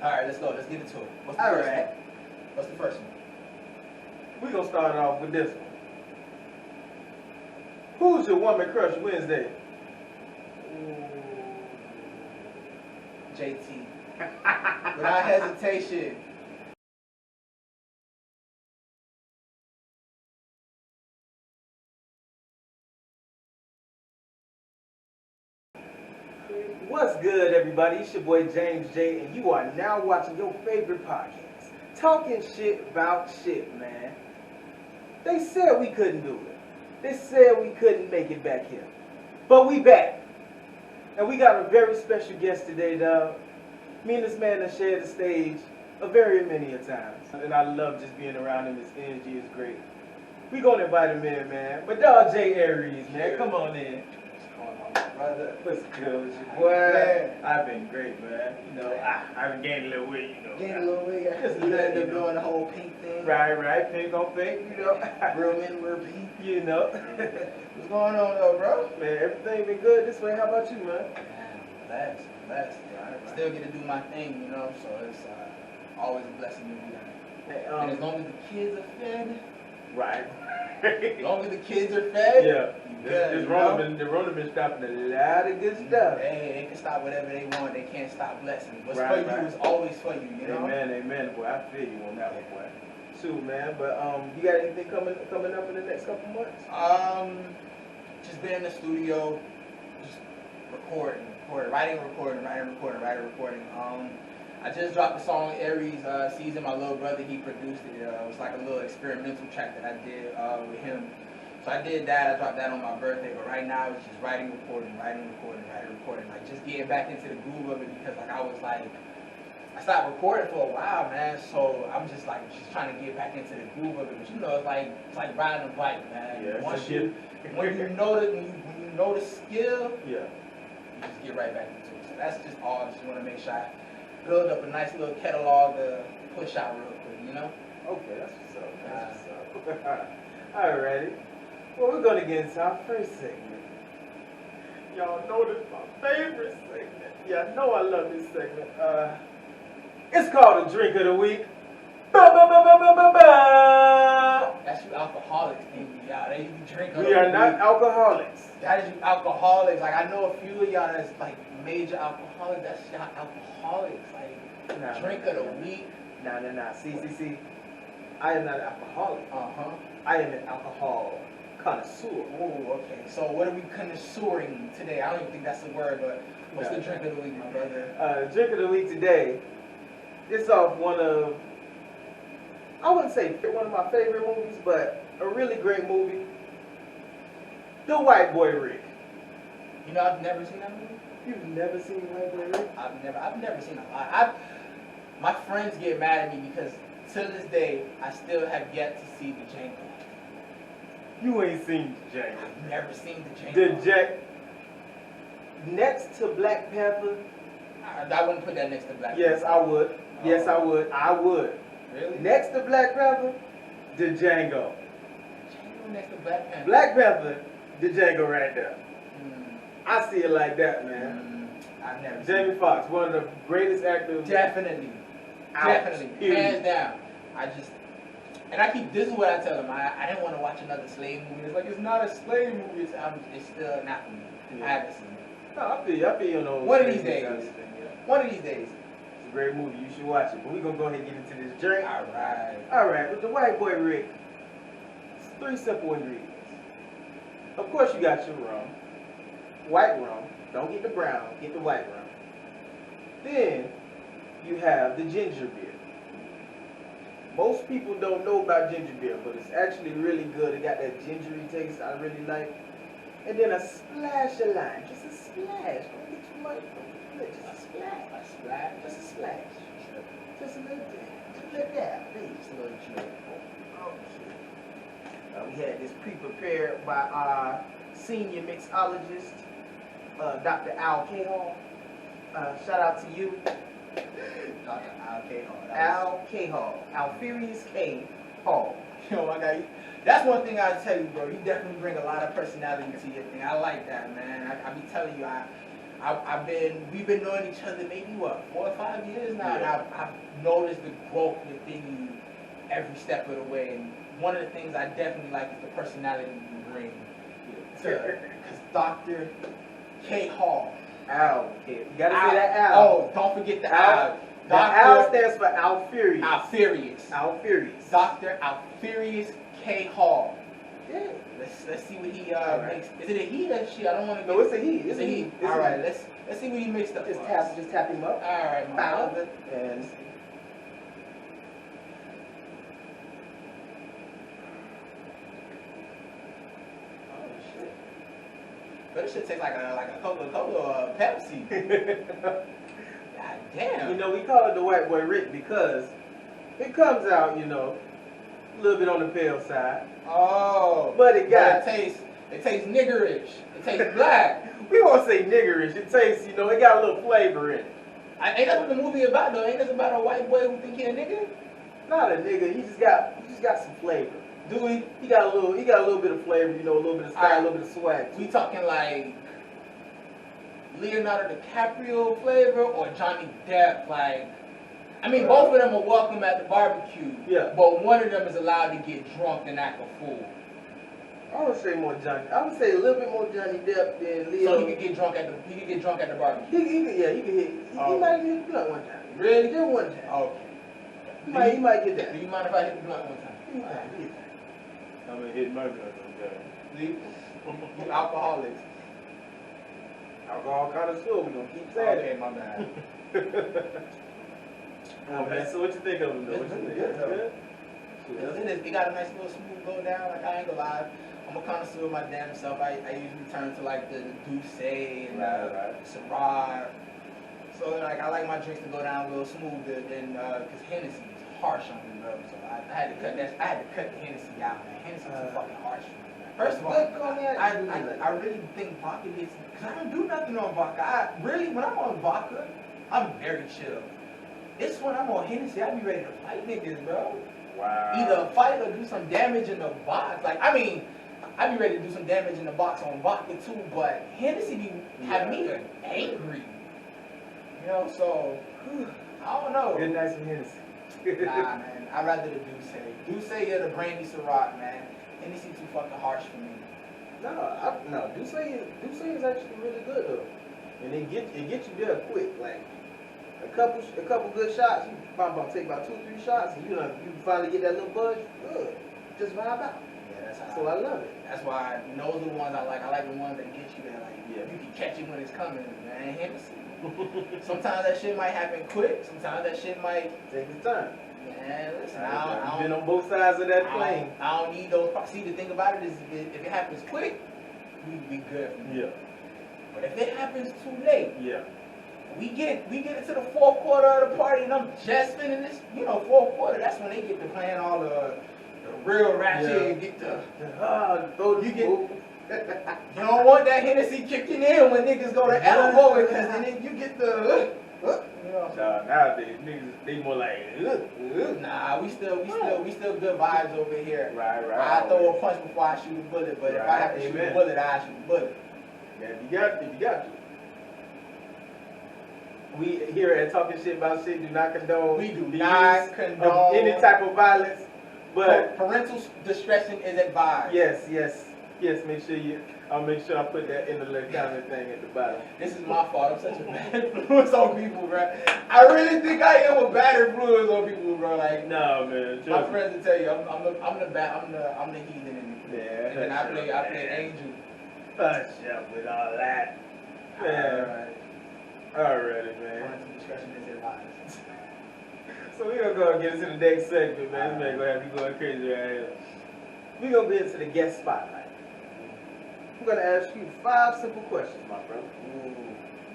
Alright, let's go. Let's get into it. What's the first one? What's the first one? We're going to start off with this one. Who's your woman crush Wednesday? Ooh. JT. Without hesitation. What's good, everybody? It's your boy James J, and you are now watching your favorite podcast, Talking Shit About Shit, man. They said we couldn't do it. They said we couldn't make it back here. But we back. And we got a very special guest today, dog. Me and this man have shared the stage a very many a times. And I love just being around him. His energy is great. We gonna invite him in, man. But dog J ARIEZ, man, come on in. Brother. What's good with you, boy? Man. I've been great, man. You know, I've been gaining a little weight, you know. Gaining a little weight. Just you end up doing the whole pink thing. Right. Pink on pink, you know. Real men wear pink. You know. What's going on, though, bro? Man, everything been good this way. How about you, man? Man, blessed. Right. Still get to do my thing, you know, so it's always a blessing to be here. Hey, and as long as the kids are fed. Right. As long as the kids are fed. Yeah. The Rona been stopping a lot of good stuff. They can stop whatever they want. They can't stop blessings. What's right, for you is always for you, you know? Amen, boy. I feel you on that one, boy. Shoot, man. But you got anything coming up in the next couple months? Just been in the studio, just writing, recording. I just dropped the song ARIEZ Season. My little brother, he produced it. It was like a little experimental track that I did with him. So I did that. I dropped that on my birthday. But right now it's just writing, recording. Like just getting back into the groove of it because like I stopped recording for a while, man. So I'm just trying to get back into the groove of it. But you know, it's like riding a bike, man. Yeah, when you know the skill, yeah, you just get right back into it. So that's just all. I just want to make sure I build up a nice little catalog to push out real quick, you know? Okay, that's what's up. Alrighty. Well, we're going to get into our first segment. Y'all know this is my favorite segment. Yeah, I know I love this segment. It's called a Drink of the Week. That's you alcoholics, baby. Y'all, they drink. We are not alcoholics. That is you alcoholics. Like, I know a few of y'all that's like major alcoholics. That's y'all alcoholics. Like, drink of the week. Nah. See. I am not an alcoholic. I am an alcohol connoisseur. Oh, okay. So what are we connoisseuring today? I don't even think that's the word, but what's the drink of the week, my brother? Drink of the week today. It's off one of, I wouldn't say one of my favorite movies, but a really great movie. The White Boy Rick. You know, I've never seen that movie. You've never seen White Boy Rick? I've never seen a lot. My friends get mad at me because to this day I still have yet to see the Django. You ain't seen the Django. I've never seen the Django. Next to Black Panther. I wouldn't put that next to Black Panther. Yes, I would. Yes, I would. Really? Next to Black Panther, the Django. Django next to Black Panther. Black Panther, the Django right there. I see it like that, man. I've never seen Jamie Foxx, one of the greatest actors. Definitely. Hands down. This is what I tell them. I didn't want to watch another slave movie. It's like, it's not a slave movie. It's still not for me. Yeah. I haven't seen it. No, I feel you on those. One of these days. It's a great movie. You should watch it. But we're going to go ahead and get into this drink. All right. With the White Boy Rick, it's 3 simple ingredients. Of course, you got your rum. White rum. Don't get the brown. Get the white rum. Then, you have the ginger beer. Most people don't know about ginger beer, but it's actually really good. It got that gingery taste I really like. And then a splash of lime. Just a splash. Don't get too much. Just a splash. Just a splash. Just a little bit. Just a little dab. Just a little drip. We had this pre-prepared by our senior mixologist, Dr. Al K. Hall. Shout out to you. Dr. Al K. Hall. Al K. Hall. Alferius K. Hall. Yo, my guy. That's one thing I tell you, bro. You definitely bring a lot of personality to your thing. I like that, man. I be telling you, I we've been knowing each other maybe what, 4 or 5 years now, Yeah. and I've noticed the growth within you every step of the way. And one of the things I definitely like is the personality you bring. Because Dr. K. Hall. Al. You gotta say that Al. Oh, don't forget the Al. The Al stands for Alfurious. Alfurious. Alfurious. Dr. Alfurious K. Hall. Yeah. Let's see what he Right. makes. Is it a he or a she? I don't want to. No, it's a he. It's a he. All right, let's see what he mixed up. Just for tap, us. just tap him up. All right, my Bow. brother. And oh shit. But it should taste like a Coca-Cola or a Pepsi. God damn. You know, we call it the white boy Rick because it comes out, you know, a little bit on the pale side. Oh. But it got- it tastes niggerish. It tastes black. We won't say niggerish. It tastes, you know, it got a little flavor in it. Ain't that what the movie about though? Ain't this about a white boy who think he a nigga? Not a nigga. He just got some flavor. Do we? He got a little bit of flavor, you know, a little bit of style, a little bit of swag. We talking like Leonardo DiCaprio flavor or Johnny Depp? Like, I mean, both of them are welcome at the barbecue. Yeah. But one of them is allowed to get drunk and act a fool. I would say more Johnny. I would say a little bit more Johnny Depp than Leo. So he could get drunk at the barbecue. He might hit the blunt one time. Really? Just one time. Okay. He might get that. Do you mind if I hit the blunt one time? He might get that. I'm gonna hit my gun on You alcoholics. Alcohol connoisseur, we gonna keep saying Okay, it. my bad. Oh, man, so what you think of him though? What you think? Good, though. Good. It got a nice little smooth go down. Like, I ain't gonna lie, I'm a connoisseur of my damn self. I usually turn to like the Douce and Right. Syrah. So like I like my drinks to go down a little smoother than because Hennessy is harsh on me, bro. So I had to cut that. I had to cut the Hennessy out, man. Hennessy too fucking harsh for me, man. First of all, Good cognac. I really think vodka gets because I don't do nothing on vodka. When I'm on vodka, I'm very chill. It's when I'm on Hennessy, I be ready to fight niggas, bro. Wow. Either fight or do some damage in the box. Like, I mean, I be ready to do some damage in the box on vodka too, but Hennessy be have me angry. You know, so I don't know. Good nights with Hennessy. Nah, man, I'd rather the Douce. Douce or the brandy Syrah, man. Hennessy too fucking harsh for me. No, Douce is actually really good though, and it gets you there quick. Like a couple good shots, you probably take about 2-3 shots, and you finally get that little buzz. Good, just vibe out. Yeah, that's how So I love it. That's why those are the ones I like. I like the ones that get you there. Like, Yeah. you can catch it when it's coming, man. Hennessy. Sometimes that shit might happen quick. Sometimes that shit might. Take your time. Man, listen, I've been on both sides of that plane. I don't need those. See, the thing about it is, if it happens quick, we be good. Yeah, But if it happens too late, yeah. we get into the fourth quarter of the party, and I'm just finishing this. You know, fourth quarter. That's when they get to playing all the real ratchet. Yeah. And get the. You You don't want that Hennessy kicking in when niggas go to elbow it, because then you get the. You know. Nowadays niggas they more like. Nah, we still good vibes over here. Right. I throw a punch before I shoot a bullet, but if I have to shoot a bullet, I shoot a bullet. Yeah, if you got to. We here at Talking Shit About Shit do not condone. We do the not use of condone any type of violence, but parental discretion is advised. yes. Make sure I put that in the little comment thing at the bottom. This is my fault. I'm such a bad influence on people, bro. I really think I am a bad influence on people, bro. Like, No, man. my friends will tell you, I'm the heathen in it. Yeah. And then I play angel. Hush up with all that. Man. Alrighty, man. Parental discretion is advised. So we're gonna go and get into the next segment, man. This man gonna have you going crazy right here. We're gonna get into the guest spotlight. I'm gonna ask you 5 simple questions, my brother.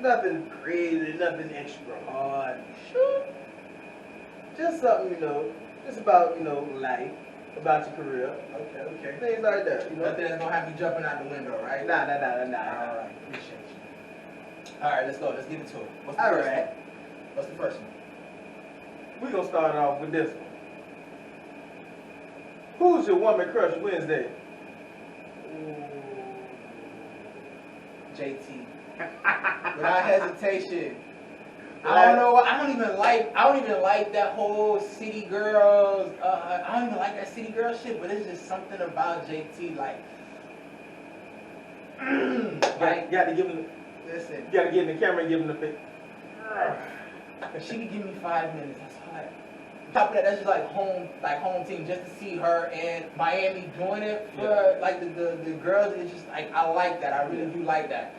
Nothing crazy, nothing extra hard. Sure. Just something, just about, life, about your career. Okay. Things like that, Nothing that's gonna have you jumping out the window, right? Nah. Alright, appreciate you. Alright, let's go. Let's get into it. What's the All first right. one? What's the first one? We're gonna start off with this one. Who's your woman crush Wednesday? JT. Without hesitation. I don't know. I don't even like that whole city girls. I don't even like that city girl shit. But it's just something about JT. Like, You got to give him. listen. You got to get in the camera and give him the face. She could give me 5 minutes. That's all. On top of that, that's just like home team. Just to see her and Miami doing it for like the girls. It's just like I like that. I really do like that.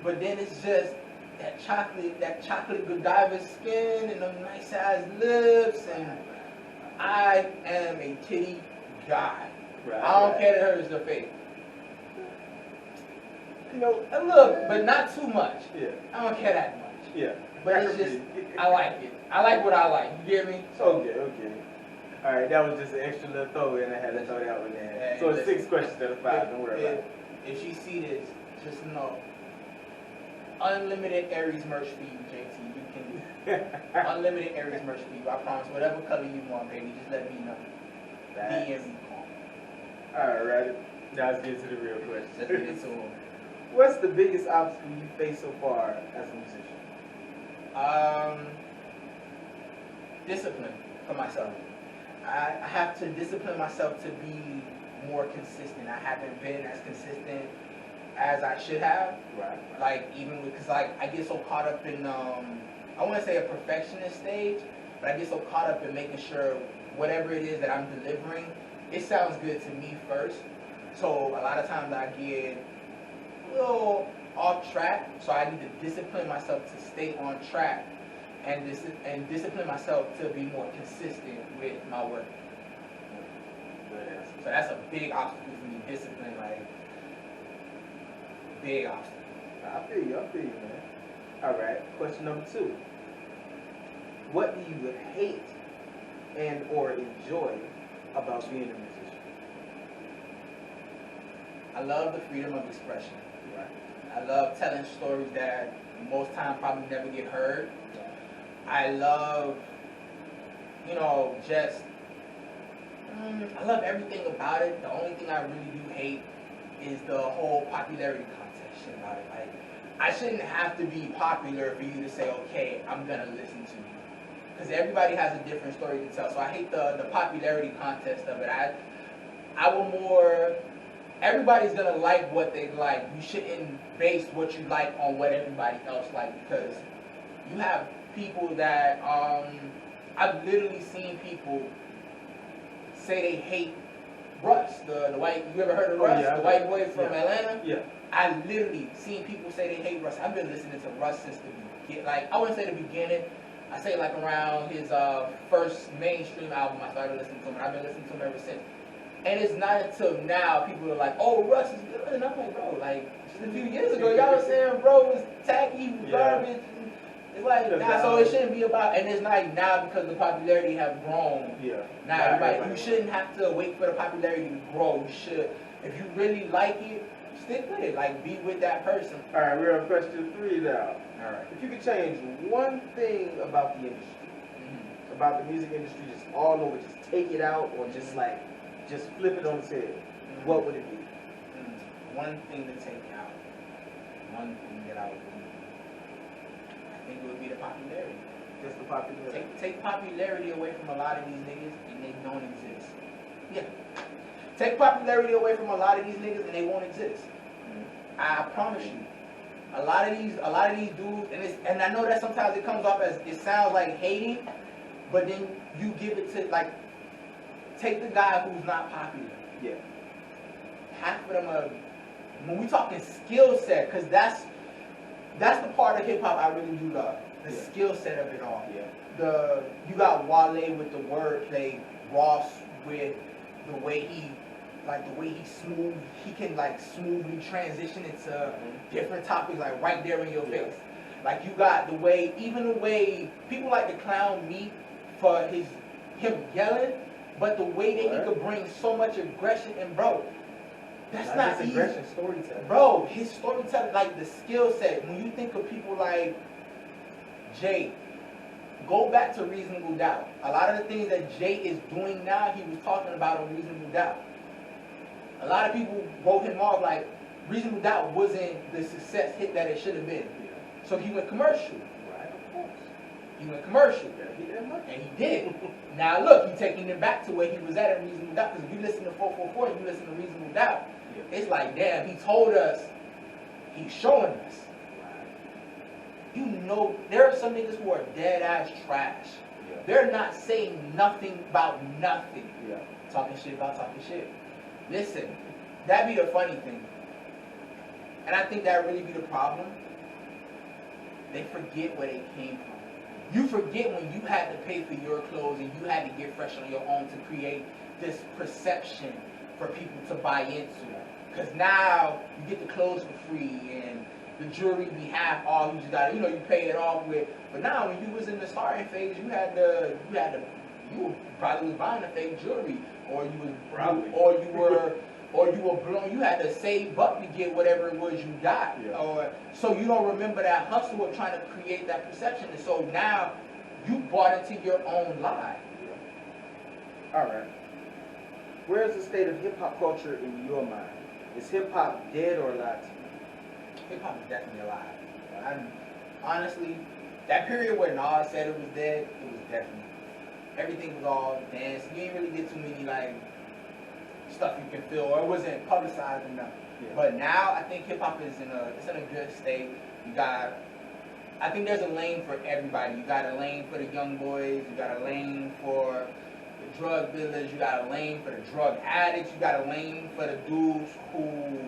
But then it's just that chocolate Godiva skin and them nice ass lips, and I am a titty guy. Right, I don't care that hers the face. You know, a little, but not too much. Yeah. I don't care that much. Yeah. But it's just, I like it. I like what I like. You get me? Okay. All right, that was just an extra little throw in. I had to throw that one in. Hey, So it's listen, 6 questions instead of 5. Don't worry about it. If she see this, just know, unlimited ARIEZ merch for you, JT. You can do unlimited ARIEZ merch for you. I promise. Whatever color you want, baby, just let me know. DM me. All right. Now let's get to the real question. Let's get into them. What's the biggest obstacle you faced so far as a musician? Discipline for myself. I have to discipline myself to be more consistent. I haven't been as consistent as I should have. Right. Like even because like I get so caught up in I want to say a perfectionist stage, but I get so caught up in making sure whatever it is that I'm delivering, it sounds good to me first. So a lot of times I get a little off track, so I need to discipline myself to stay on track and discipline myself to be more consistent with my work. So that's a big obstacle for me, discipline, like big obstacle. I feel you, man. All right, question number 2. What do you hate and or enjoy about being a musician? I love the freedom of expression. Right. I love telling stories that most times probably never get heard. I love, just, I love everything about it. The only thing I really do hate is the whole popularity contest shit about it. Like, I shouldn't have to be popular for you to say, okay, I'm gonna listen to you. Because everybody has a different story to tell. So I hate the popularity contest of it. I will more, everybody's gonna like what they like. You shouldn't base what you like on what everybody else like, because you have people that, I've literally seen people say they hate Russ, the white, you ever heard of Russ, the white boy from Atlanta? Yeah. I literally seen people say they hate Russ. I've been listening to Russ since the beginning. Like, I wouldn't say the beginning. I say like around his first mainstream album, I started listening to him, and I've been listening to him ever since. And it's not until now people are like, oh, Russ is good. And I'm like, bro, like, just a few years ago, y'all was saying, bro, was tacky, garbage. It's like, nah, so it shouldn't be about, and it's not now because the popularity have grown. Yeah. Now, everybody, you shouldn't have to wait for the popularity to grow. You should, if you really like it, stick with it. Like, be with that person. All right, we're on question 3 now. All right. If you could change one thing about the industry, about the music industry, just all over, just take it out, or just like, just flip it on its head, what would it be? One thing to take out. One thing that I would do. I think it would be the popularity. Just the popularity. Take popularity away from a lot of these niggas and they don't exist. Yeah. Take popularity away from a lot of these niggas and they won't exist. I promise you. A lot of these dudes, and I know that sometimes it comes off as, it sounds like hating, but then you give it to, like, take the guy who's not popular. Yeah. Half of them are, when we talking skill set, because that's the part of hip hop I really do love. The skill set of it all. Yeah. You got Wale with the wordplay, Ross with the way he can like smoothly transition into different topics, like right there in your face. Like you got the way people like to clown me for him yelling, but the way that he could bring so much aggression, and bro, that's not easy. Aggression, storytelling. Bro, his storytelling, like the skill set. When you think of people like Jay, go back to Reasonable Doubt. A lot of the things that Jay is doing now, he was talking about on Reasonable Doubt. A lot of people wrote him off like, Reasonable Doubt wasn't the success hit that it should have been. Yeah. So he went commercial. Right, of course. He went commercial. Gotta get that money. And he did. Now look, he's taking it back to where he was at in Reasonable Doubt. Because if you listen to 444 and you listen to Reasonable Doubt, Yeah. it's like, damn, he told us, he's showing us. You know, there are some niggas who are dead ass trash. Yeah. They're not saying nothing about nothing. Yeah. Talking shit about talking shit. Listen, that be the funny thing. And I think that really be the problem. They forget where they came from. You forget when you had to pay for your clothes and you had to get fresh on your own to create this perception for people to buy into. Because now you get the clothes for free and the jewelry be half off. You just got, you know, you pay it off with. But now when you was in the starting phase, you were probably buying the fake jewelry, or you was Probably. or you were blown. You had to save up to get whatever it was you got, Yeah. or so you don't remember that hustle of trying to create that perception. And so now you bought into your own lie. Yeah. All right. Where is the state of hip hop culture in your mind? Is hip hop dead or alive to you? Hip hop is definitely alive. Honestly, that period where Nas said it was dead, it was definitely. Everything was all dance. You didn't really get too many like stuff you can feel, or it wasn't publicized enough. Yeah. But now I think hip hop is in a good state. I think there's a lane for everybody. You got a lane for the young boys. You got a lane for the drug dealers. You got a lane for the drug addicts. You got a lane for the dudes who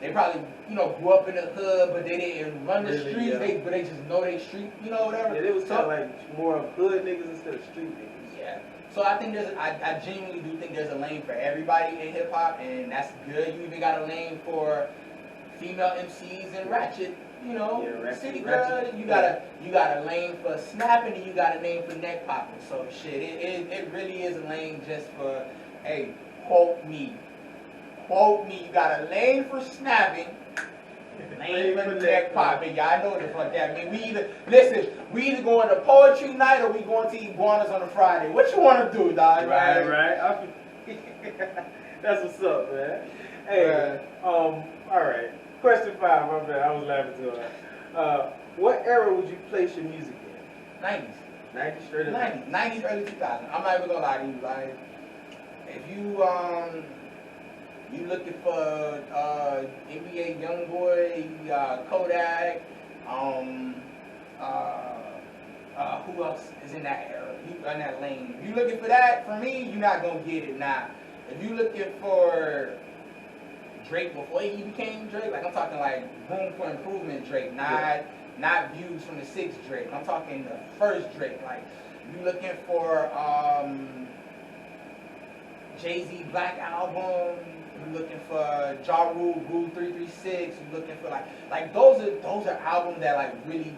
they probably, you know, grew up in the hood, but they didn't run the Really, streets. yeah. But they just know they street, you know, whatever. Yeah, it was So- kind of like more of hood niggas instead of street niggas. Yeah. So I think I genuinely do think there's a lane for everybody in hip hop, and that's good. You even got a lane for female MCs and ratchet, you know, Yeah, ratchet, city ratchet. girl. You got a lane for snapping, and you got a lane for neck popping. So shit, it really is a lane just for, hey, quote me. Quote me. You got a lane for snapping. Lane for neck popping. Yeah, I know what the fuck that mean. We either going to poetry night or we going to eat iguanas on a Friday. What you want to do, dog? Right. That's what's up, man. Hey, all right. Question 5, my bad. I was laughing too hard. What era would you place your music in? 90s. 90s straight up. 90s, early 2000s. I'm not even gonna lie to you. Like, if you looking for NBA YoungBoy, Kodak, who else is in that era? You in that lane. If you looking for that, for me, you're not gonna get it now. If you looking for Drake before he became Drake, like I'm talking like room for improvement Drake, not views from the 6th Drake. I'm talking the first Drake. Like you looking for Jay-Z Black Album, you looking for Ja Rule 336, you looking for like those are albums that like really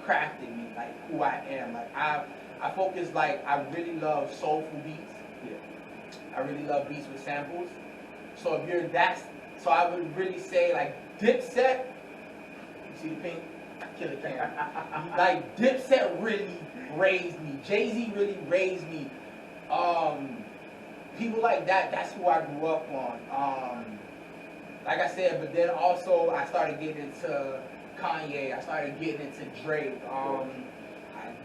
crafted me, like who I am. Like I focus, like I really love soulful beats. Yeah. I really love beats with samples. So if you're so I would really say like Dipset. You see the pink? Killer Cam. Like Dipset really raised me. Jay-Z really raised me. People like that, that's who I grew up on. Like I said, but then also I started getting into Kanye. I started getting into Drake.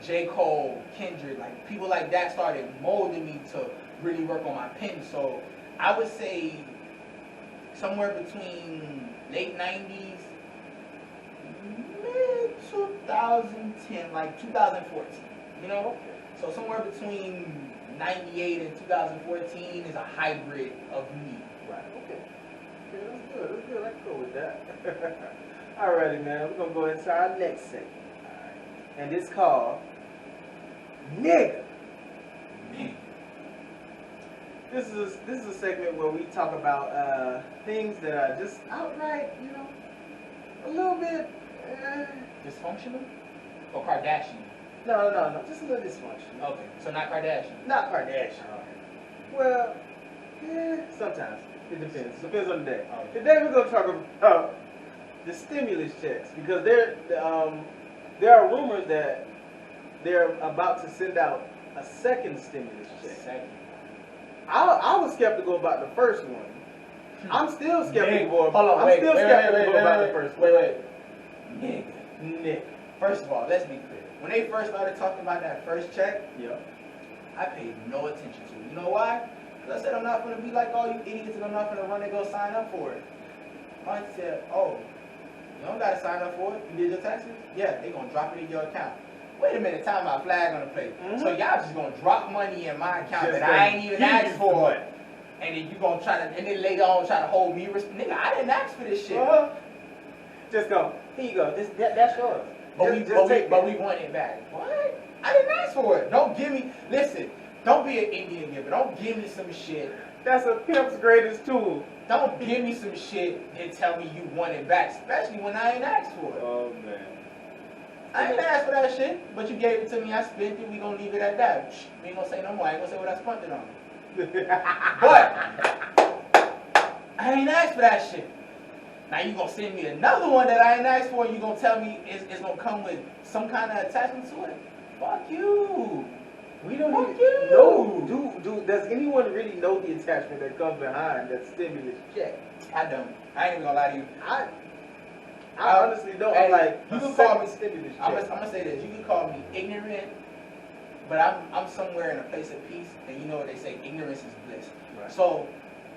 J. Cole, Kendrick, like people like that started molding me to really work on my pen. So I would say somewhere between late 90s, mid 2010, like 2014, you know? So somewhere between 98 and 2014 is a hybrid of me. Right, okay. Okay, that's good. I can go with that. Alrighty, man. We're going to go into our next segment. Alright. And it's called Nigga. This is a segment where we talk about things that are just outright, you know, a little bit Dysfunctional? Or Kardashian? No, just a little dysfunctional. Okay, so not Kardashian. Not Kardashian. Well, yeah, sometimes. It depends. Depends on the day. Okay. Today we're going to talk about the stimulus checks, because there are rumors that they're about to send out a second stimulus check. Second. I was skeptical about the first one, I'm still skeptical. Hold on, I'm wait, still wait, skeptical wait, about wait, the first wait. Nigga. Nick. First of all, let's be clear. When they first started talking about that first check, Yeah. I paid no attention to it. You know why? Because I said I'm not going to be like all you idiots and I'm not going to run and go sign up for it. I said, oh, you don't got to sign up for it. You did your taxes? Yeah, they going to drop it in your account. Wait a minute, time out, flag on the plate. So y'all just going to drop money in my account Just that I ain't even asked for. it. And then you going to try to, and then later on try to hold me responsible. Nigga, I didn't ask for this shit. Just go, here you go, that's yours. But Just we want it back. What? I didn't ask for it. Don't give me, listen, don't be an Indian giver. Don't give me some shit. That's a pimp's greatest tool. Don't give me some shit and tell me you want it back, especially when I ain't asked for it. Oh man. I ain't asked for that shit, but you gave it to me, I spent it, we gonna leave it at that. We ain't gonna say no more, I ain't gonna say what I spent it on. But, I ain't asked for that shit. Now you gonna send me another one that I ain't asked for and you gonna tell me it's gonna come with some kind of attachment to it? Fuck you. We don't Fuck even you. know. Does anyone really know the attachment that comes behind that stimulus check? I don't. I ain't even gonna lie to you. I honestly don't. Hey, I'm like, you a can call me second stimulus I'm check. gonna say this. You can call me ignorant, but I'm somewhere in a place of peace, and you know what they say, ignorance is bliss. Right. So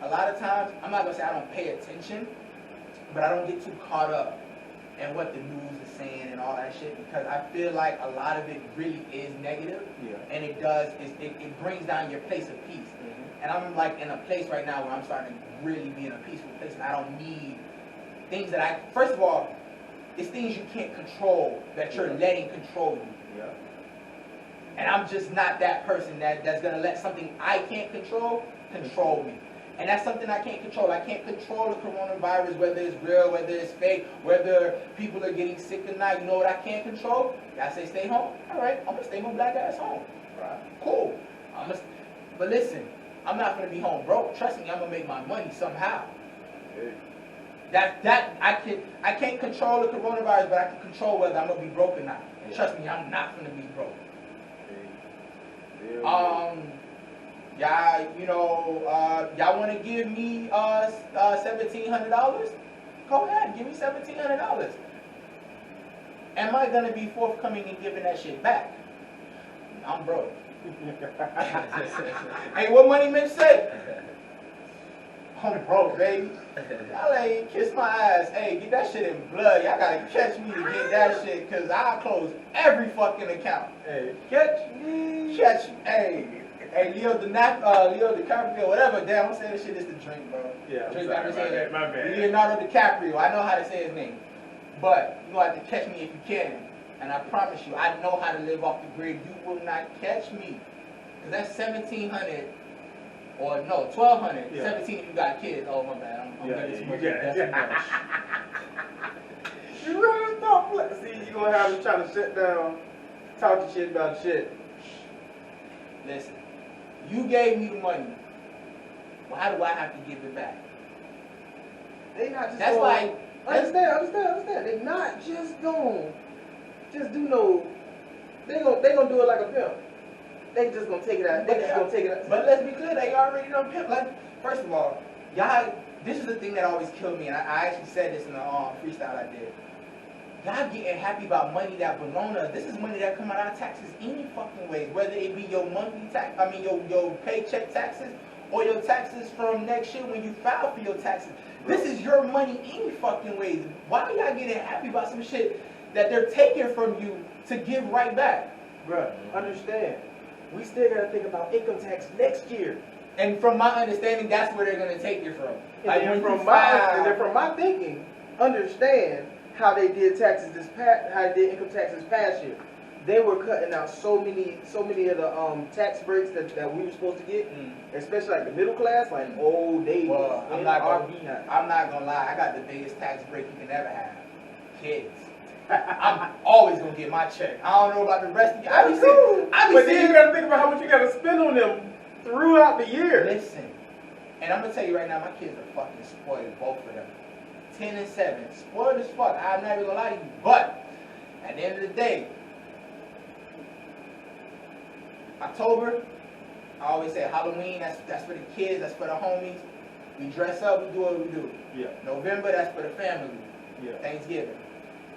a lot of times, I'm not gonna say I don't pay attention, but I don't get too caught up in what the news is saying and all that shit, because I feel like a lot of it really is negative, Yeah. and it brings down your place of peace. And I'm like in a place right now where I'm starting to really be in a peaceful place, and I don't need things that first of all, it's things you can't control that you're letting control you. Yeah. And I'm just not that person that's gonna let something I can't control me. And that's something I can't control. I can't control the coronavirus, whether it's real, whether it's fake, whether people are getting sick or not. You know what I can't control? I say stay home. All right, I'm gonna stay my black ass home. Right. Cool. But listen, I'm not gonna be home broke. Trust me, I'm gonna make my money somehow. Hey. I can't control the coronavirus, but I can control whether I'm gonna be broke or not. And trust me, I'm not gonna be broke. Hey. Y'all want to give me $1,700? Go ahead, give me $1,700. Am I gonna be forthcoming in giving that shit back? I'm broke. Hey, what Money Mitch say? I'm broke, baby. Y'all ain't kiss my ass. Hey, get that shit in blood. Y'all gotta catch me to get that shit, cause I'll close every fucking account. Hey, catch me. Catch, hey, Leo DiCaprio, whatever. Damn, I'm saying this shit is the drink, bro. Yeah, Drink, I'm sorry, my bad. Leonardo DiCaprio. I know how to say his name, but you gonna have to catch me if you can. And I promise you, I know how to live off the grid. You will not catch me, cause that's $1,700. Or no, $1,200. Yeah. 17 if you got kids. Oh my bad. I'm Yeah, getting too you much. got it. That's too much. You really stop flexing. See, you gonna have them trying to shut down, talk shit about shit. Listen, you gave me the money. Well, how do I have to give it back? They not just That's gonna, like understand. They not just gonna do no. They gonna do it like a pimp. They just gonna take it out. They just gonna take it out. But let's be clear, they already done pimp. Like, first of all, y'all, this is the thing that always killed me, and I actually said this in the freestyle I did. Y'all getting happy about money that belong to us. This is money that come out of our taxes any fucking ways, whether it be your monthly tax, your paycheck taxes, or your taxes from next year when you file for your taxes. This is your money any fucking ways. Why are y'all getting happy about some shit that they're taking from you to give right back? Bruh, understand. We still gotta think about income tax next year. And from my understanding, that's where they're gonna take you from. And then from my thinking, understand how they did taxes how they did income taxes past year. They were cutting out so many of the tax breaks that we were supposed to get, especially like the middle class, like old days. Well, I'm not gonna lie, I got the biggest tax break you can ever have. Kids. I'm always gonna get my check. I don't know about the rest of you. But then you gotta think about how much you gotta spend on them throughout the year. Listen, and I'm gonna tell you right now, my kids are fucking spoiled, both of them. 10 and 7, spoiled as fuck. I'm not even gonna lie to you. But at the end of the day, October, I always say Halloween. That's for the kids. That's for the homies. We dress up, we do what we do. Yeah. November, that's for the family. Yeah. Thanksgiving.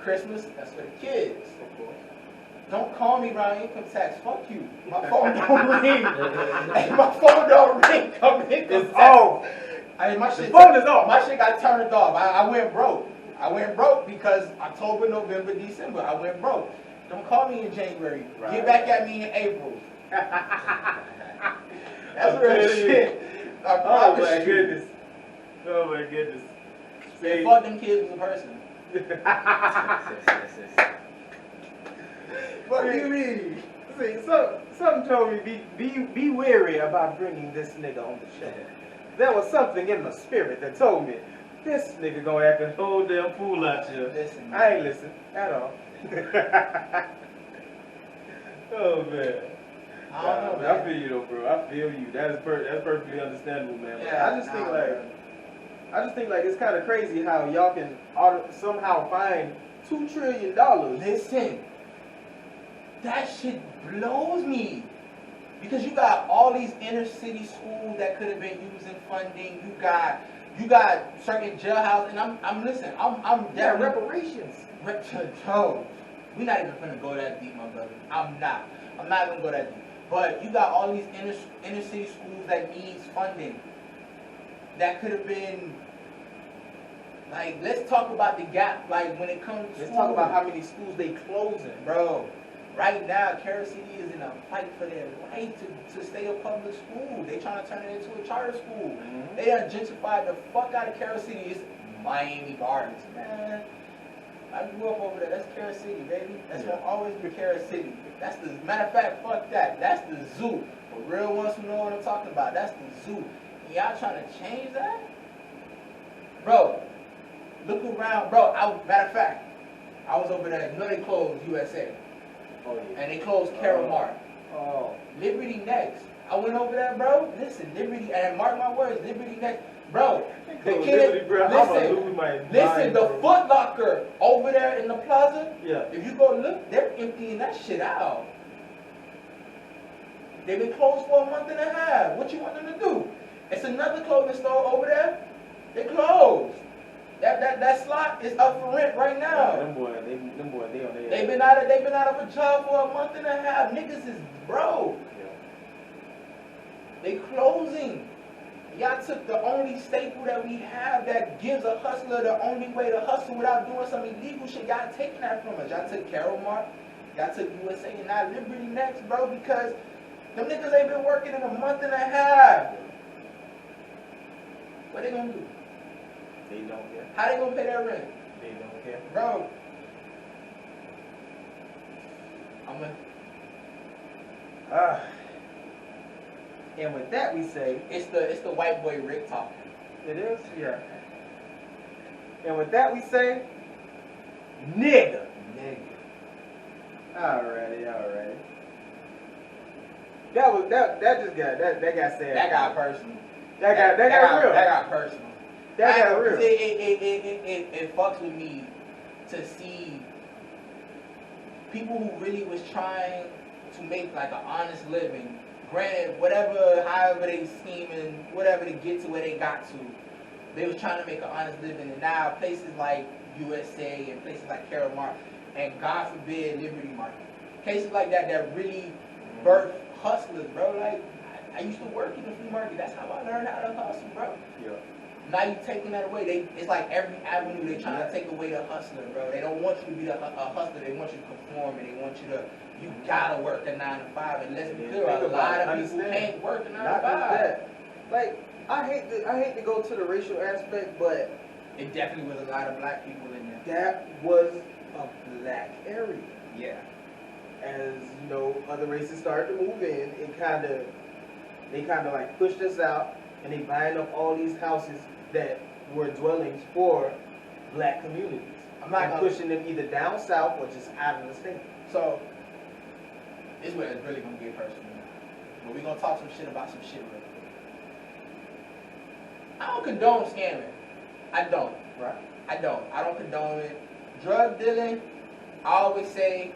Christmas, that's for the kids. Of course. Don't call me around income tax. Fuck you. My phone don't ring. My phone don't ring. Come income It's tax. off. My The shit, phone is off. my shit got turned off. I went broke. I went broke because October, November, December, I went broke. Don't call me in January. Right. Get back at me in April. That's real shit. I Oh promise my you. goodness. Oh my goodness. Say, fuck them kids as a person. What do you mean? See, something told me be wary about bringing this nigga on the show. There was something in my spirit that told me this nigga gonna act a whole damn fool out here. Listen, I ain't listen at all. Oh man. I don't know, I man. feel you though, bro. I feel you. That's perfectly understandable, man. But Yeah, I just think nah, like bro. I just think like it's kind of crazy how y'all can somehow find $2 trillion. Listen, that shit blows me. Because you got all these inner city schools that could have been using funding. You got certain jailhouses, and I'm listening. I'm Yeah, definitely reparations. Yo, we're not even gonna go that deep, my brother. I'm not gonna go that deep. But you got all these inner city schools that needs funding. That could have been like, let's talk about the gap. Like when it comes to Let's talk about how many schools they closing. bro. Right now, Carol City is in a fight for their right to stay a public school. They trying to turn it into a charter school. Mhm. They done gentrified the fuck out of Carol City. It's Miami Gardens, man. I grew up over there. That's Carol City, baby. That's gonna always be Carol City. That's the matter of fact. Fuck that. That's the zoo. For real ones who know what I'm talking about. That's the zoo. And y'all trying to change that, bro? Look around, bro. Matter of fact, I was over there. You know they closed USA. Oh yeah. And they closed Carol Mart. Oh. Liberty next. I went over there, bro. Listen, Liberty, and mark my words, Liberty next. Bro, the kid, listen, the Foot Locker over there in the plaza, Yeah. if you go look, they're emptying that shit out. They've been closed for a month and a half. What you want them to do? It's another clothing store over there. They closed. That slot is up for rent right now. Them boys, they on their They've been out of a job for a month and a half. Niggas is broke. Yeah. They closing. Y'all took the only staple that we have that gives a hustler the only way to hustle without doing some illegal shit. Y'all taking that from us. Y'all took Carol Mart. Y'all took USA and now Liberty next, bro, because them niggas ain't been working in a month and a half. What they gonna do? They don't care. How they gonna pay their rent? They don't care. Bro. And with that we say, It's the white boy Rick talking. it is, yeah. And with that we say, nigga. Nigga. Alrighty. That just got that got sad. That got personal. That got real. That got personal. That got real. It fucks with me to see people who really was trying to make like an honest living. Granted, however they scheming, whatever to get to where they got to, they was trying to make an honest living. And now places like USA and places like Carol Mart and God forbid Liberty Market, cases like that really birth hustlers, bro. Like I used to work in the flea market. That's how I learned how to hustle, bro. Yeah. Now you taking that away. It's like every avenue they trying to take away the hustler, bro. They don't want you to be a hustler. They want you to conform, and they want you gotta work a 9 to 5. And let's be clear, a lot of people can't work a 9 to 5. Not just that. Like I hate to go to the racial aspect, but It definitely was a lot of black people in there. that was a black area. Yeah. As you know, other races started to move in. They kind of like pushed us out, and they buying up all these houses that were dwellings for black communities. I'm not and gonna- pushing them either down south or just out of the state. So this is where it's really gonna get personal. But we're gonna talk some shit about some shit real quick. I don't condone scamming. I don't. Right. I don't condone it. Drug dealing, I always say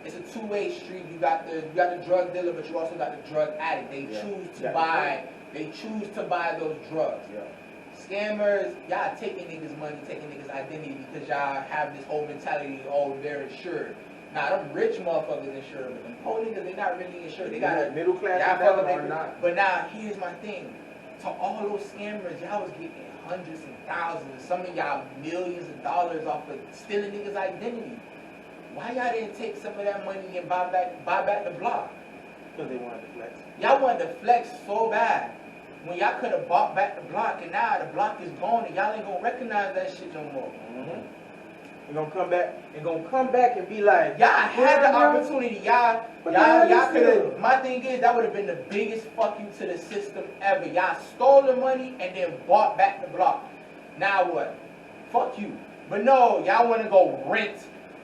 it's a two-way street. You got the drug dealer, but you also got the drug addict. They Yeah. choose to Yeah. buy those drugs. Yeah. Scammers, y'all taking niggas' money, taking niggas' identity because y'all have this whole mentality, oh, they're insured. Nah, them rich motherfuckers insured, but them poor niggas, they not really insured. They got a middle class y'all and fuck down up or not. But now, here's my thing. To all those scammers, y'all was getting hundreds and thousands, some of y'all millions of dollars off of stealing niggas' identity. Why y'all didn't take some of that money and buy back the block? Because they wanted to flex. Y'all wanted to flex so bad. When y'all could have bought back the block, and now the block is gone, and y'all ain't gonna recognize that shit no more. Mm-hmm. They're gonna come back and be like, y'all had the opportunity. Y'all could have. My thing is, that would have been the biggest fuck you to the system ever. Y'all stole the money and then bought back the block. Now what? Fuck you. But no, y'all want to go rent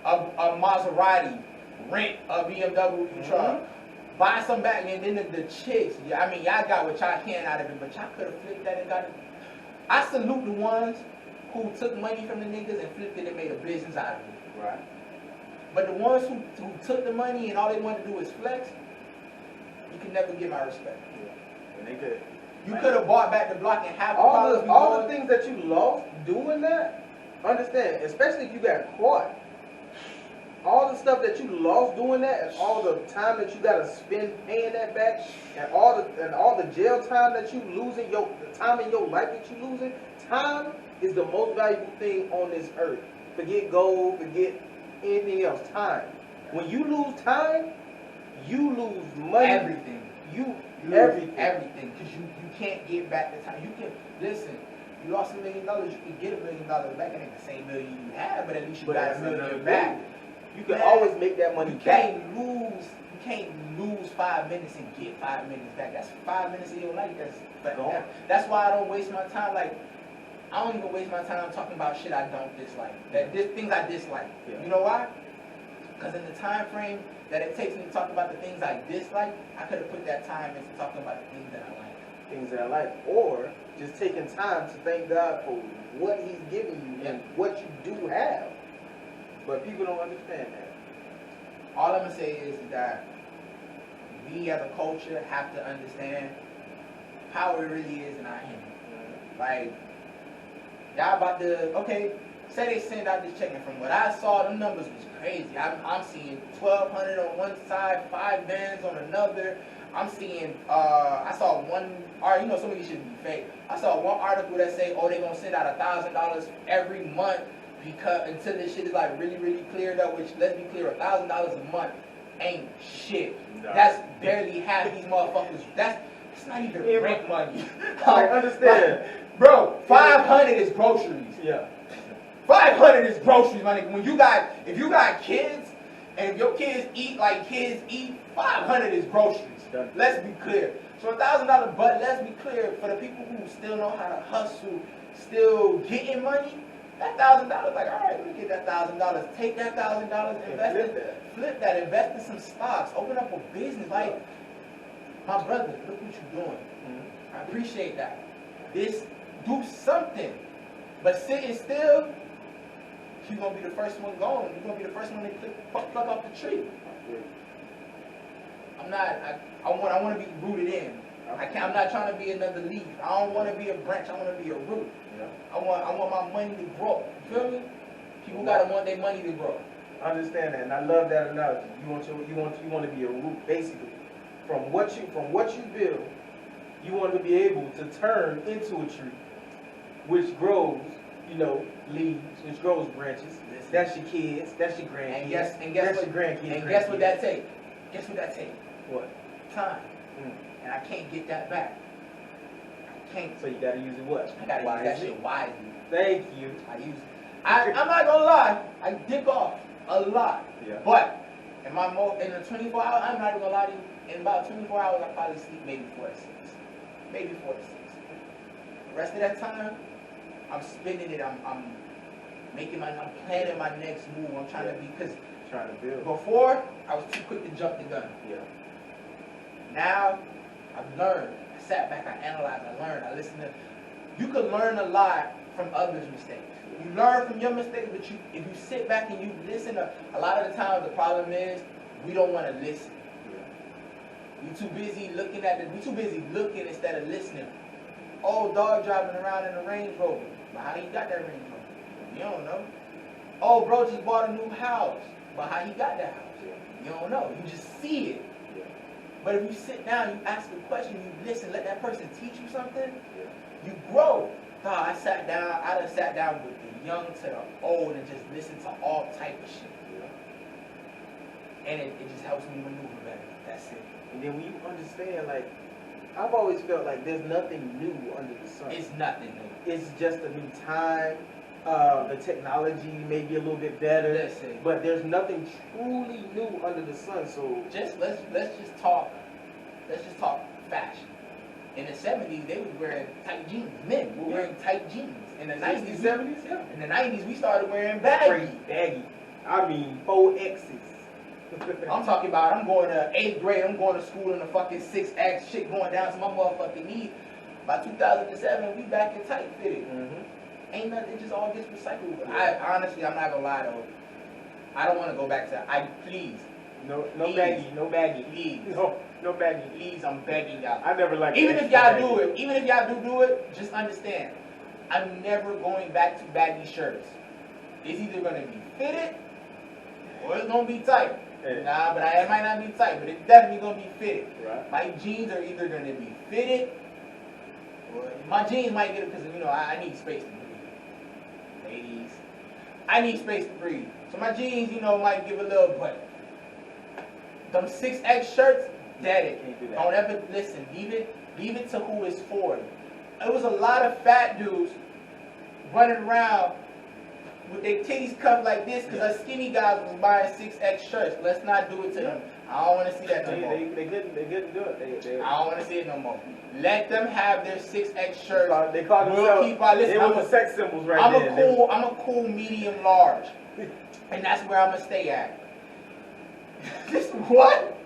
a Maserati, rent a BMW truck. Buy some back, and then the chicks. Yeah, I mean, y'all got what y'all can out of it, but y'all could have flipped that and got it. I salute the ones who took money from the niggas and flipped it and made a business out of it. Right. But the ones who took the money and all they wanted to do was flex, you can never get my respect. Yeah. And they could. You could have bought back the block and have all the things that you lost doing that. Understand, especially if you got caught. All the stuff that you lost doing that, and all the time that you gotta spend paying that back, and all the jail time that you losing, the time in your life that you losing, time is the most valuable thing on this earth. Forget gold, forget anything else. Time. When you lose time, you lose money. Everything. You everything. Everything. Because you can't get back the time. You can listen. You lost $1 million. You can get $1 million back. It ain't the same million you had, but at least you got $1 million back. You can always make that money back. You can't lose 5 minutes and get 5 minutes back. That's 5 minutes of your life. That's why I don't waste my time. Like, I don't even waste my time talking about shit I don't dislike. Things I dislike. Yeah. You know why? Because in the time frame that it takes me to talk about the things I dislike, I could have put that time into talking about the things that I like. Things that I like. Or just taking time to thank God for what He's giving you and what you do have. But people don't understand that. All I'm going to say is that we as a culture have to understand how it really is in our hands. Like, y'all about to, okay, say they send out this check, and from what I saw, them numbers was crazy. I'm seeing 1,200 on one side, 5 bands on another. I'm seeing, I saw one, you know, some of these should be fake. I saw one article that say, oh, they're going to send out $1,000 every month because until this shit is like really, really cleared up, which, let's be clear, $1,000 a month ain't shit. No. That's barely half these motherfuckers. That's not even rent money. I understand. Like, bro, 500 is groceries. Yeah. 500 is groceries, my nigga. If you got kids, and if your kids eat like kids eat, 500 is groceries. Done. Let's be clear. So $1,000, but let's be clear, for the people who still know how to hustle, still getting money, that $1,000, like, all right, let me get that $1,000. Take that $1,000, flip that, invest in some stocks, open up a business. Like, my brother, look what you're doing. I appreciate that. Do something. But sitting still, you're gonna be the first one going. You're gonna be the first one to pluck off the tree. I want to be rooted in. I'm not trying to be another leaf. I don't want to be a branch. I want to be a root. Yeah. I want my money to grow. You feel me? People gotta want their money to grow. I understand that, and I love that analogy. You want to be a root, basically. From what you build, you want to be able to turn into a tree, which grows, leaves, which grows branches. That's your kids. That's your grandkids. And guess what? Your grandkids. And guess what that take? Guess what that take? What? Time. And I can't get that back. I can't. So you gotta use it what? I gotta use that shit wisely. Thank you. I'm not gonna lie. I dick off a lot. Yeah. But in the 24 hours, I'm not even gonna lie to you. In about 24 hours, I probably sleep maybe 4 to 6. Maybe 4 to 6. The rest of that time, I'm spending it. I'm planning my next move. I'm trying to build. Before, I was too quick to jump the gun. Yeah. Now, I've learned. I sat back, I analyzed, I learned, I listened to. You can learn a lot from others' mistakes. You learn from your mistakes, but if you sit back and you listen, a lot of the times the problem is we don't want to listen. Yeah. We're too busy looking instead of listening. Oh, dog driving around in a Range Rover. But how he got that Range Rover? You don't know. Oh, bro just bought a new house. But how he got that house? You don't know. You just see it. But if you sit down, you ask a question, you listen, let that person teach you something, you grow. Dog, I done sat down with the young to the old and just listened to all type of shit. And it just helps me maneuver better. That's it. And then when you understand, like, I've always felt like there's nothing new under the sun. It's nothing new. It's just a new time. The technology may be a little bit better, Listen, but there's nothing truly new under the sun. So let's just talk fashion. In the 70s, they was wearing tight jeans. Men were wearing tight jeans. In the 90s, 70s, yeah. In the 90s, we started wearing baggy. Baggy. I mean, 4X's. I'm talking about, I'm going to 8th grade, I'm going to school in a fucking 6X, shit going down to my motherfucking knees. By 2007, we back in tight fitted. Ain't nothing, it just all gets recycled. Honestly, I'm not gonna lie though. I don't want to go back to, please. No Please. baggy, no baggy. Please. No baggy. Please, I'm begging y'all. I never liked Even if y'all do it, even if y'all do it, just understand, I'm never going back to baggy shirts. It's either gonna be fitted, or it's gonna be tight. Hey. Nah, but it might not be tight, but it's definitely gonna be fitted. Right. My jeans are either gonna be fitted, or my jeans might get it because I need space to breathe. Ladies, I need space to breathe. So my jeans, might give a little butt. Them 6X shirts, dead it. Can't do that. Don't ever listen. Leave it to who it's for. It was a lot of fat dudes running around with their titties cuffed like this because us skinny guys was buying 6X shirts. Let's not do it to them. I don't want to see that no more. They couldn't do it. I don't want to see it no more. Let them have their 6X shirts. They called themselves. It was the sex symbols right there. I'm a cool medium large, and that's where I'm gonna stay at. Just what?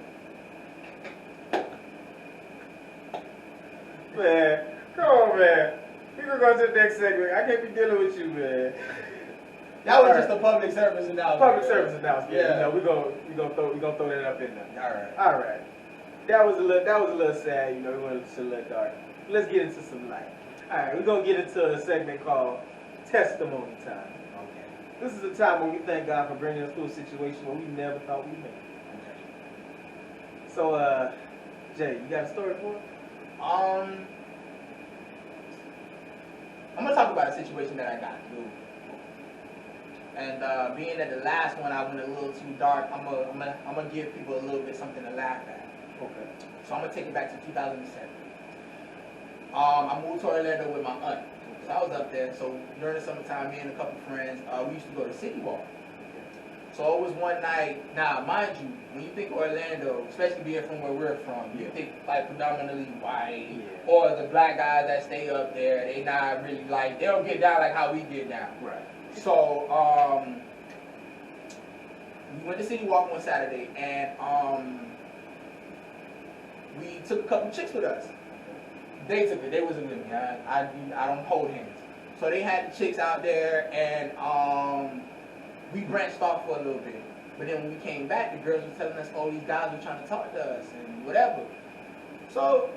Man, come on, man. We gonna go to the next segment. I can't be dealing with you, man. That was just a public service announcement. Public service announcement. Yeah. We gonna throw that up in there. All right. All right. That was a little sad. We wanted to a little dark. Let's get into some light. All right, we're gonna get into a segment called Testimony Time. Okay. This is a time where we thank God for bringing us through a situation where we never thought we'd make it. Okay. So, Jay, you got a story for us? I'm gonna talk about a situation that I got through. And being that the last one I went a little too dark, I'm gonna give people a little bit something to laugh at. Okay. So I'm gonna take it back to 2007. I moved to Orlando with my aunt. So I was up there. So during the summertime, me and a couple friends, we used to go to City Walk. So it was one night. Now, mind you, when you think Orlando, especially being from where we're from, you think like predominantly white, or the black guys that stay up there. They not really like, they don't get down like how we get down. Right. So we went to City Walk one Saturday, and we took a couple chicks with us. They took it. They wasn't with me. I don't hold hands. So they had the chicks out there, and we branched off for a little bit. But then when we came back, the girls were telling us, oh, these guys were trying to talk to us and whatever. So,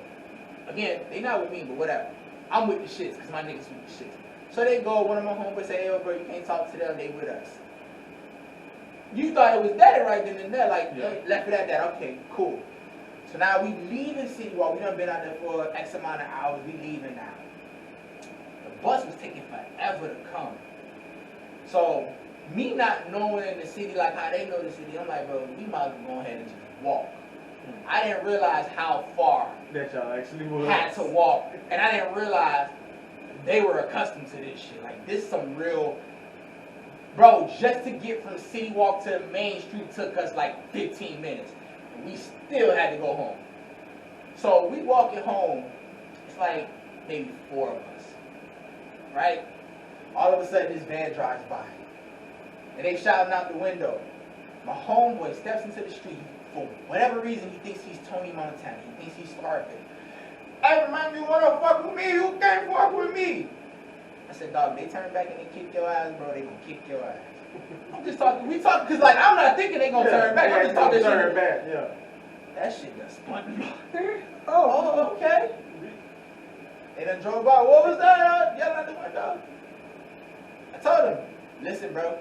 again, they not with me, but whatever. I'm with the shits, because my niggas with the shits. So they go, one of my homeboys say, hey, yo, bro, you can't talk to them, they with us. You thought it was dead right then and there, like, left it at that. Okay, cool. So now we leaving City Walk. We done been out there for X amount of hours. We leaving now. The bus was taking forever to come. So, me not knowing the city like how they know the city, I'm like, bro, we might as well go ahead and just walk. I didn't realize how far that y'all actually had to walk. And I didn't realize they were accustomed to this shit. Like, this is some real... Bro, just to get from City Walk to the main street took us like 15 minutes. And we still had to go home. So we walking home, it's like maybe 4 of us. Right? All of a sudden this van drives by. And they shouting out the window. My homeboy steps into the street. For whatever reason, he thinks he's Tony Montana. He thinks he's Scarface. Hey, man, you wanna fuck with me? You can't fuck with me. I said, dog, they turn back and they kick your ass, bro. They gonna kick your ass. I'm just talking. We talking because like I'm not thinking they gonna turn back. I'm just talking turn back. Yeah. That shit just spun me. Oh, okay. They done drove by. What was that? Yelling out the window. I told them, listen, bro.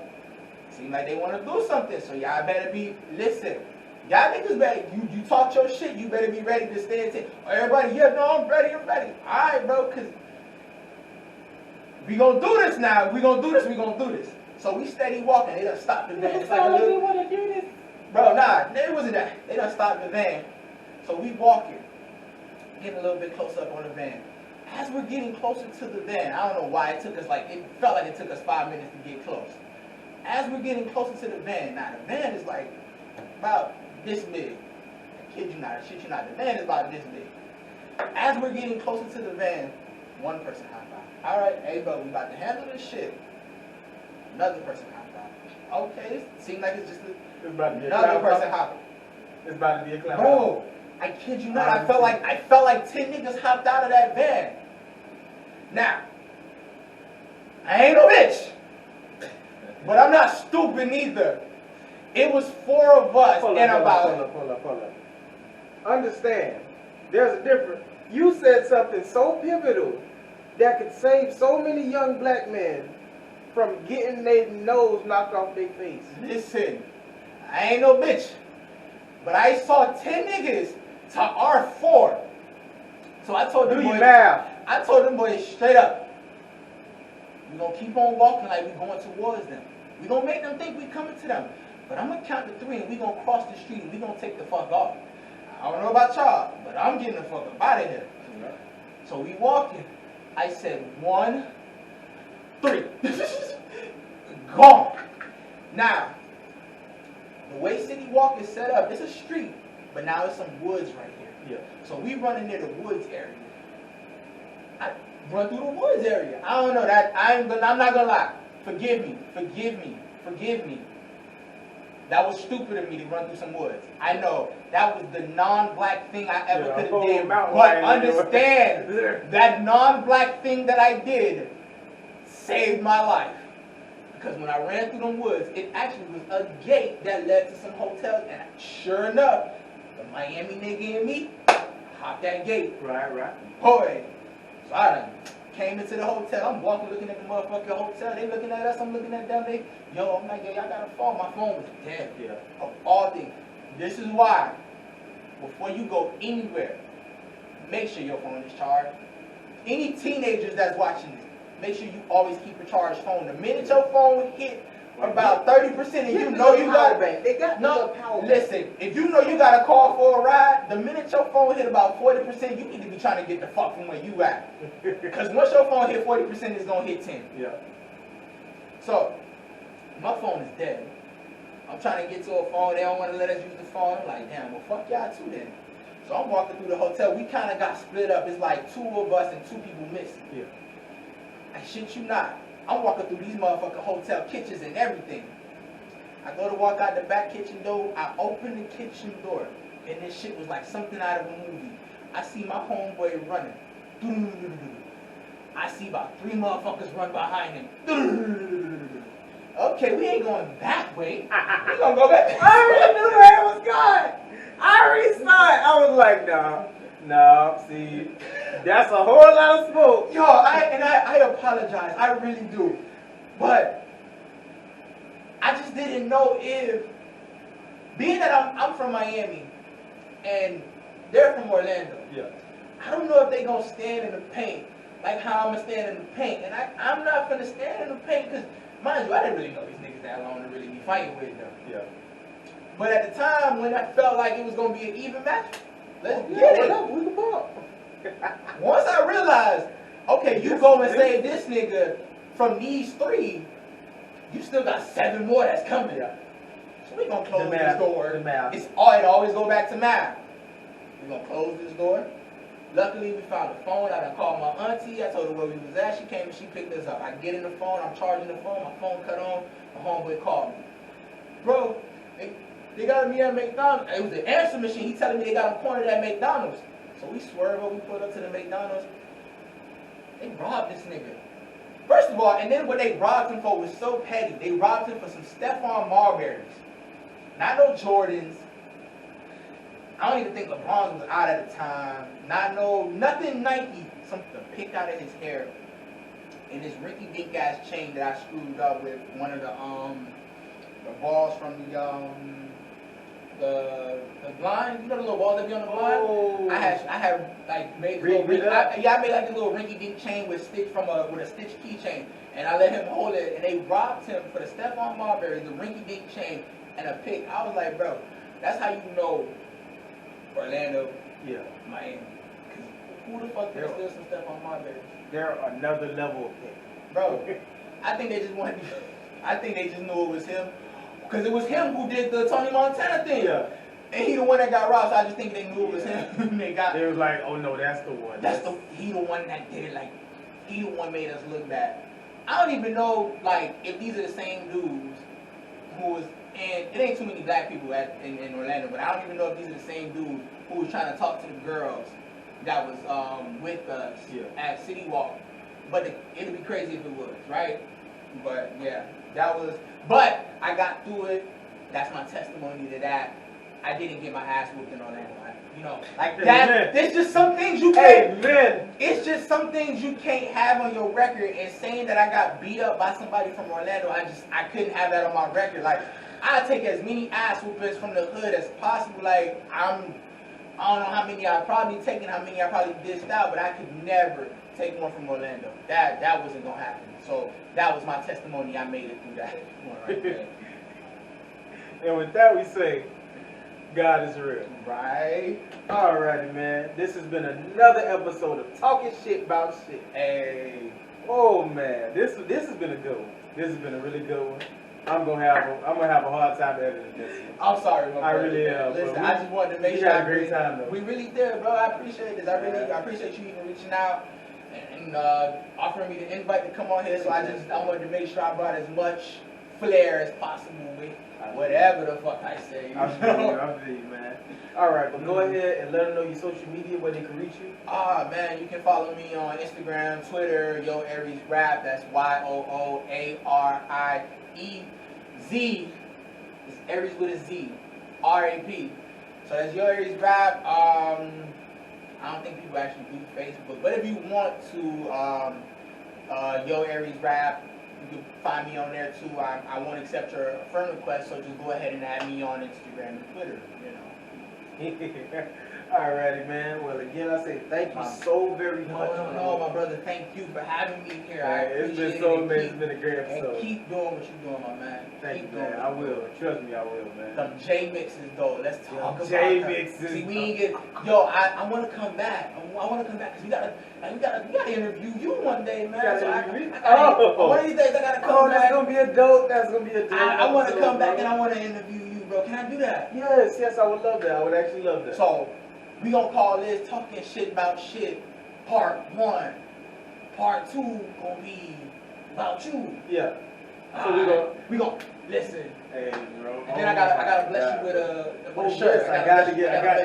Seem like they want to do something, so y'all better be, listen. Y'all niggas better, you talk your shit, you better be ready to stay and say, oh, everybody, yeah, no, I'm ready. Alright, bro, because we gonna do this now. We gonna do this. So we steady walking. They done stopped the van. It's like a little, want to do this. bro, nah, it wasn't that. They done stopped the van. So we walking, getting a little bit closer up on the van. As we're getting closer to the van, I don't know why it felt like it took us 5 minutes to get close. As we're getting closer to the van, now the van is like about this big. I shit you not, the van is about this big. As we're getting closer to the van, one person hopped out. All right, hey bro, we about to handle this shit. Another person hopped out. Okay, it seemed like it's just another person hopped. It's about to be a clown. Bro, I kid you not, I felt like 10 niggas hopped out of that van. Now, I ain't no bitch, but I'm not stupid neither. It was 4 of us Hold up. Understand, there's a difference. You said something so pivotal that could save so many young black men from getting their nose knocked off their face. Listen, I ain't no bitch, but I saw 10 niggas to our 4. So I told them boys straight up, we gonna keep on walking like we going towards them. We gonna make them think we coming to them. But I'm gonna count to 3 and we gonna cross the street and we gonna take the fuck off. I don't know about y'all, but I'm getting the fuck up out of here. So we walking. I said 1, 3. Gone. Now, the way City Walk is set up, it's a street, but now it's some woods right here. Yeah. So we running near the woods area. I run through the woods area. I don't know that. I'm not gonna lie. Forgive me. That was stupid of me to run through some woods. I know that was the non-black thing I ever could have did. But understand that non-black thing that I did saved my life. Because when I ran through them woods, it actually was a gate that led to some hotels, and sure enough, the Miami nigga and me hopped that gate. Right. Boy, so I done came into the hotel. I'm walking, looking at the motherfucking hotel. They looking at us. I'm looking at them. I'm like, yo, y'all got a phone. My phone was dead. Yeah. Of all things. This is why, before you go anywhere, make sure your phone is charged. Any teenagers that's watching this, make sure you always keep a charged phone. The minute your phone hit about 30% and you know you got they got no power bank. Listen, if you know you got a call for a ride, the minute your phone hit about 40%, you need to be trying to get the fuck from where you at. Because once your phone hit 40%, it's gonna hit 10. Yeah. So, my phone is dead. I'm trying to get to a phone. They don't want to let us use the phone. I'm like, damn, well, fuck y'all too then. So I'm walking through the hotel. We kind of got split up. It's like 2 of us and 2 people missing. Yeah. I shit you not. I'm walking through these motherfucking hotel kitchens and everything. I go to walk out the back kitchen door. I open the kitchen door. And this shit was like something out of a movie. I see my homeboy running. I see about 3 motherfuckers run behind him. Okay, we ain't going that way. We gonna go back. I already knew where it was going. I already saw it. I was like, no, see, that's a whole lot of smoke. Yo, I apologize. I really do. But I just didn't know if, being that I'm from Miami and they're from Orlando. Yeah. I don't know if they gonna stand in the paint like how I'm gonna stand in the paint. And I'm not gonna stand in the paint because, mind you, I didn't really know these niggas that long to really be fighting with them. Yeah. But at the time when I felt like it was gonna be an even match, let's get it. We can ball. Once I realized, okay, you go and save this nigga from these 3, you still got 7 more that's coming. Yeah. So we gonna close this door. It always go back to math. We gonna close this door. Luckily, we found a phone. I done called my auntie. I told her where we was at. She came and she picked us up. I get in the phone. I'm charging the phone. My phone cut on. My homeboy called me. Bro, they got me at McDonald's. It was the answer machine. He telling me they got him cornered at McDonald's. So we swerve over. We pulled up to the McDonald's. They robbed this nigga. First of all, and then what they robbed him for was so petty. They robbed him for some Stephon Marbury's. Not no Jordans. I don't even think LeBron was out at the time. Nothing Nike. Something picked out of his hair. And this rinky-dink ass chain that I screwed up with one of the balls from the blind, you know the little balls that be on the blind? Oh. I had like made a Rigged little, it up? I made like a little rinky-dink chain with a stitch keychain, and I let him hold it, and they robbed him for the Stephon Marbury, the rinky-dink chain, and a pick. I was like, bro, that's how you know Orlando, Yeah. Miami. Cause who the fuck can steal some Stephon Marbury? They're another level of pick. Bro, I think they just wanted. I think they just knew it was him, cause it was him who did the Tony Montana thing. Yeah. And he the one that got robbed, so I just think they knew it was him. They was like, oh no, that's the one. He the one that did it. Like, he the one made us look bad. I don't even know, like, if these are the same dudes who was in. It ain't too many black people in Orlando, but I don't even know if these are the same dudes who was trying to talk to the girls that was with us at City Walk. But it'd be crazy if it was, right? But yeah, that was. But I got through it. That's my testimony to that. I didn't get my ass whooped in Orlando. Like that. There's just some things you can't. It's just some things you can't have on your record. And saying that I got beat up by somebody from Orlando, I couldn't have that on my record. Like, I take as many ass whoopings from the hood as possible. Like, I don't know how many I've probably taken, how many I probably dished out, but I could never take one from Orlando. That wasn't gonna happen. So that was my testimony. I made it through that one right there. And with that, we say, God is real. Right. Alrighty, man. This has been another episode of Talking Shit About Shit. Hey. Oh man, this has been a good one. This has been a really good one. I'm gonna have a hard time editing this one. I'm sorry, my brother. I really am. Listen, I just wanted to make sure. We had a great time though. We really did, bro. I appreciate this. I appreciate you even reaching out and offering me the invite to come on here. So I wanted to make sure I brought as much flair as possible with whatever the fuck I say. I feel you, man. Alright, but go ahead and let them know your social media where they can reach you. Man, you can follow me on Instagram, Twitter, Yo Aries Rap. That's YOOARIEZ. It's Aries with a Z. RAP. So that's Yo Aries Rap. I don't think people actually do Facebook, but if you want to, Yo Aries Rap, you can find me on there too. I won't accept your friend request, so just go ahead and add me on Instagram and Twitter. Alrighty, man. Well, again, I say thank you so very much. No, my brother. Thank you for having me here. I It's appreciate been so it. amazing. It's been a great episode. And keep doing what you're doing, my man. Thank you, man. I will. Trust me, I will, man. Them J mixes, though. Let's talk about J them. mixes. See, we ain't get. Yo, I want to come back. I want to come back because we gotta interview you one day, man. So one of these days I gotta come back. That's gonna be a dope. That's gonna be a dope. I want to come back and I want to interview you, bro. Can I do that? Yes, I would love that. I would actually love that. So we gonna call this Talking Shit About Shit Part 1. Part 2 gonna be about you. Yeah. So we gonna listen. Hey, bro. And then I gotta bless you with a shirt. Yes, I got to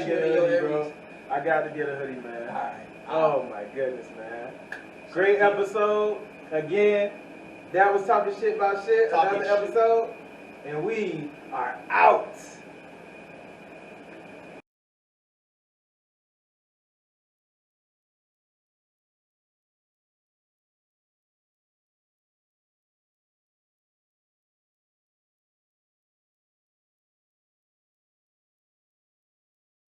get a hoodie, bro. I got to get a hoodie, man. All right. Oh my goodness, man. Great episode. Again, that was Talking Shit About Shit. Another episode. And we are out.